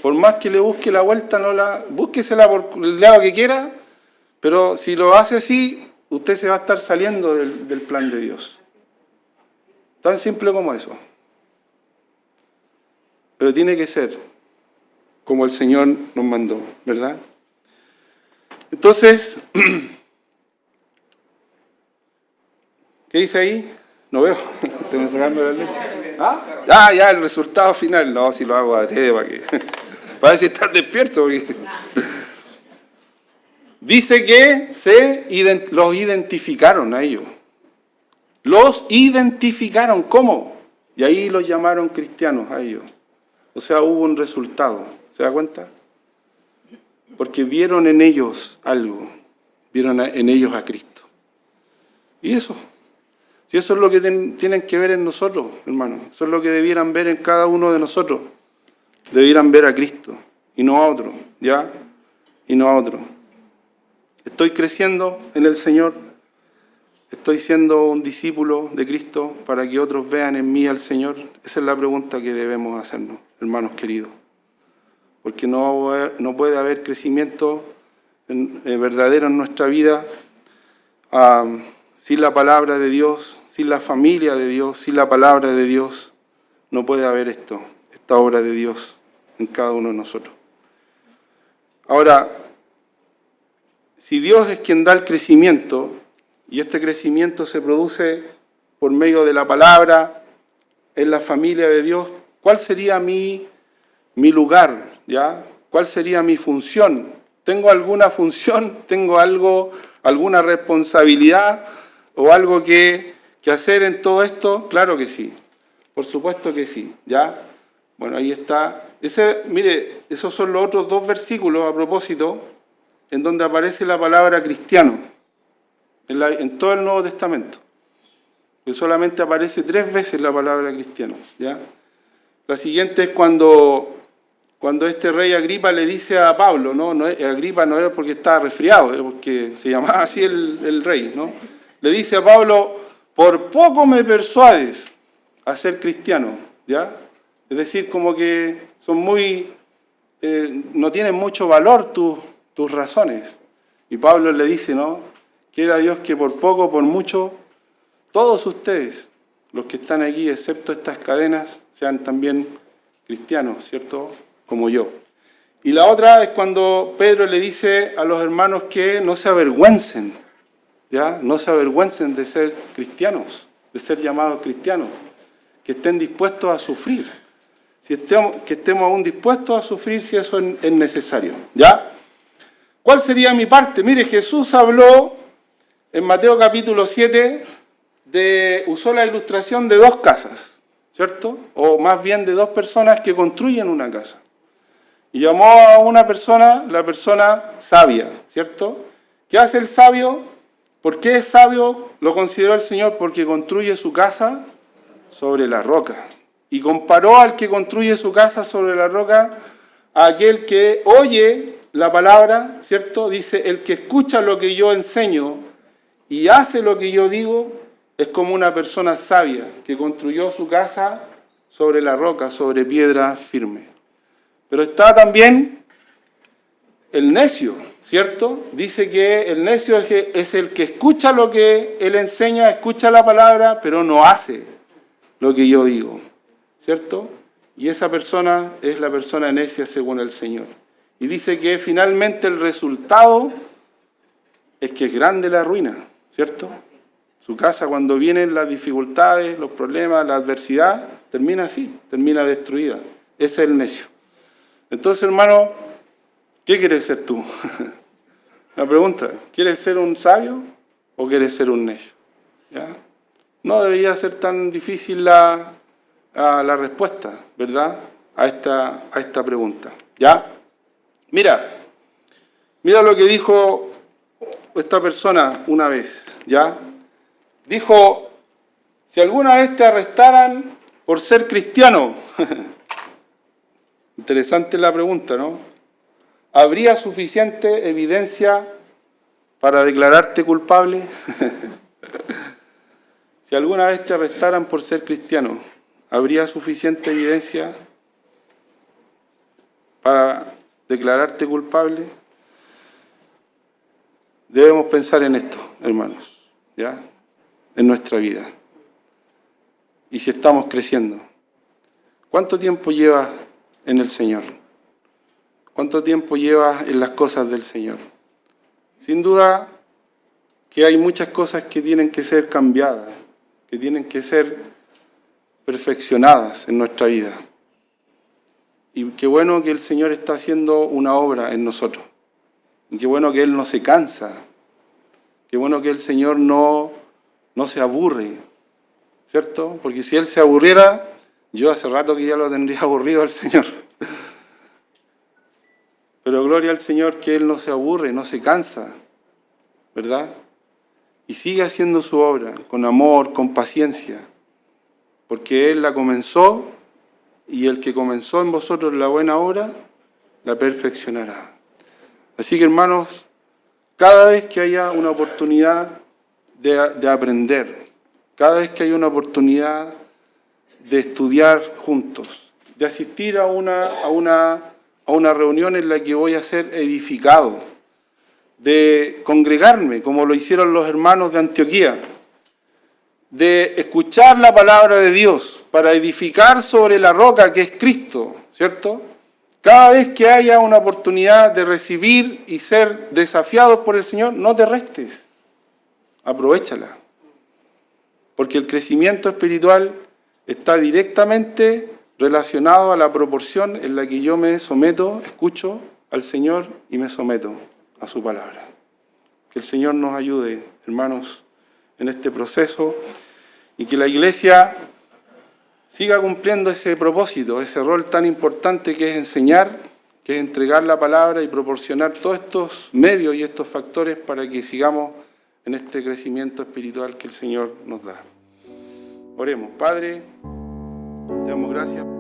A: Por más que le busque la vuelta, búsquesela por el lado que quiera, pero si lo hace así, usted se va a estar saliendo del plan de Dios. Tan simple como eso. Pero tiene que ser como el Señor nos mandó, ¿verdad? Entonces, ¿qué dice ahí? No veo. Estoy sacando la lente. ¿Ah? Ya, el resultado final. No, si lo hago adrede para ver si están despiertos. Porque... Dice que los identificaron a ellos. Los identificaron. ¿Cómo? Y ahí los llamaron cristianos a ellos. O sea, hubo un resultado. ¿Se da cuenta? Porque vieron en ellos algo. Vieron en ellos a Cristo. Y eso. Si eso es lo que tienen que ver en nosotros, hermanos. Eso es lo que debieran ver en cada uno de nosotros. Debieran ver a Cristo. Y no a otro. ¿Ya? Y no a otro. ¿Estoy creciendo en el Señor? ¿Estoy siendo un discípulo de Cristo para que otros vean en mí al Señor? Esa es la pregunta que debemos hacernos, hermanos queridos. Porque no puede haber crecimiento verdadero en nuestra vida sin la palabra de Dios, sin la familia de Dios, sin la palabra de Dios. No puede haber esta obra de Dios en cada uno de nosotros. Ahora, si Dios es quien da el crecimiento, y este crecimiento se produce por medio de la palabra, en la familia de Dios, ¿cuál sería mi lugar? ¿Ya? ¿Cuál sería mi función? ¿Tengo alguna función? ¿Tengo alguna responsabilidad o algo que hacer en todo esto? Claro que sí, por supuesto que sí. ¿Ya? Bueno, ahí está. Mire, esos son los otros 2 versículos a propósito, en donde aparece la palabra cristiano, en todo el Nuevo Testamento. Que solamente aparece 3 veces la palabra cristiano. ¿Ya? La siguiente es cuando este rey Agripa le dice a Pablo, Agripa no era porque estaba resfriado, era porque se llamaba así el rey, ¿no? Le dice a Pablo, por poco me persuades a ser cristiano, ¿ya? Es decir, como que son no tienen mucho valor tus razones. Y Pablo le dice, ¿no? Quiera Dios que por poco, por mucho, todos ustedes, los que están aquí, excepto estas cadenas, sean también cristianos, ¿cierto? Como yo. Y la otra es cuando Pedro le dice a los hermanos que no se avergüencen, ¿ya? No se avergüencen de ser cristianos, de ser llamados cristianos, que estén dispuestos a sufrir, que estemos aún dispuestos a sufrir si eso es necesario, ¿ya? ¿Cuál sería mi parte? Mire, Jesús habló en Mateo capítulo 7, usó la ilustración de 2 casas, ¿cierto? O más bien de 2 personas que construyen una casa. Y llamó a una persona, la persona sabia, ¿cierto? ¿Qué hace el sabio? ¿Por qué es sabio? Lo consideró el Señor porque construye su casa sobre la roca. Y comparó al que construye su casa sobre la roca a aquel que oye la palabra, ¿cierto? Dice, el que escucha lo que yo enseño y hace lo que yo digo, es como una persona sabia que construyó su casa sobre la roca, sobre piedra firme. Pero está también el necio, ¿cierto? Dice que el necio es el que escucha lo que él enseña, escucha la palabra, pero no hace lo que yo digo, ¿cierto? Y esa persona es la persona necia según el Señor. Y dice que finalmente el resultado es que es grande la ruina, ¿cierto? Su casa, cuando vienen las dificultades, los problemas, la adversidad, termina así, termina destruida. Ese es el necio. Entonces, hermano, ¿qué quieres ser tú? La pregunta, ¿quieres ser un sabio o quieres ser un necio? ¿Ya? No debería ser tan difícil la respuesta, ¿verdad? A esta pregunta. ¿Ya? Mira lo que dijo esta persona una vez, ¿ya? Dijo, si alguna vez te arrestaran por ser cristiano, interesante la pregunta, ¿no? ¿Habría suficiente evidencia para declararte culpable? Si alguna vez te arrestaran por ser cristiano, ¿habría suficiente evidencia para declararte culpable? Debemos pensar en esto, hermanos, ¿ya? En nuestra vida. Y si estamos creciendo, ¿cuánto tiempo llevas en el Señor? ¿Cuánto tiempo llevas en las cosas del Señor? Sin duda que hay muchas cosas que tienen que ser cambiadas, que tienen que ser perfeccionadas en nuestra vida. Y qué bueno que el Señor está haciendo una obra en nosotros. Y qué bueno que Él no se cansa. Qué bueno que el Señor no se aburre, ¿cierto? Porque si Él se aburriera, yo hace rato que ya lo tendría aburrido al Señor. Pero gloria al Señor que Él no se aburre, no se cansa, ¿verdad? Y sigue haciendo su obra con amor, con paciencia, porque Él la comenzó y el que comenzó en vosotros la buena obra, la perfeccionará. Así que, hermanos, cada vez que haya una oportunidad de aprender, cada vez que haya una oportunidad de estudiar juntos, de asistir a una reunión en la que voy a ser edificado, de congregarme, como lo hicieron los hermanos de Antioquía, de escuchar la palabra de Dios para edificar sobre la roca que es Cristo, ¿cierto? Cada vez que haya una oportunidad de recibir y ser desafiados por el Señor, no te restes, aprovéchala, porque el crecimiento espiritual está directamente relacionado a la proporción en la que yo me someto, escucho al Señor y me someto a su palabra. Que el Señor nos ayude, hermanos, en este proceso y que la Iglesia siga cumpliendo ese propósito, ese rol tan importante que es enseñar, que es entregar la palabra y proporcionar todos estos medios y estos factores para que sigamos en este crecimiento espiritual que el Señor nos da. Oremos. Padre, te damos gracias.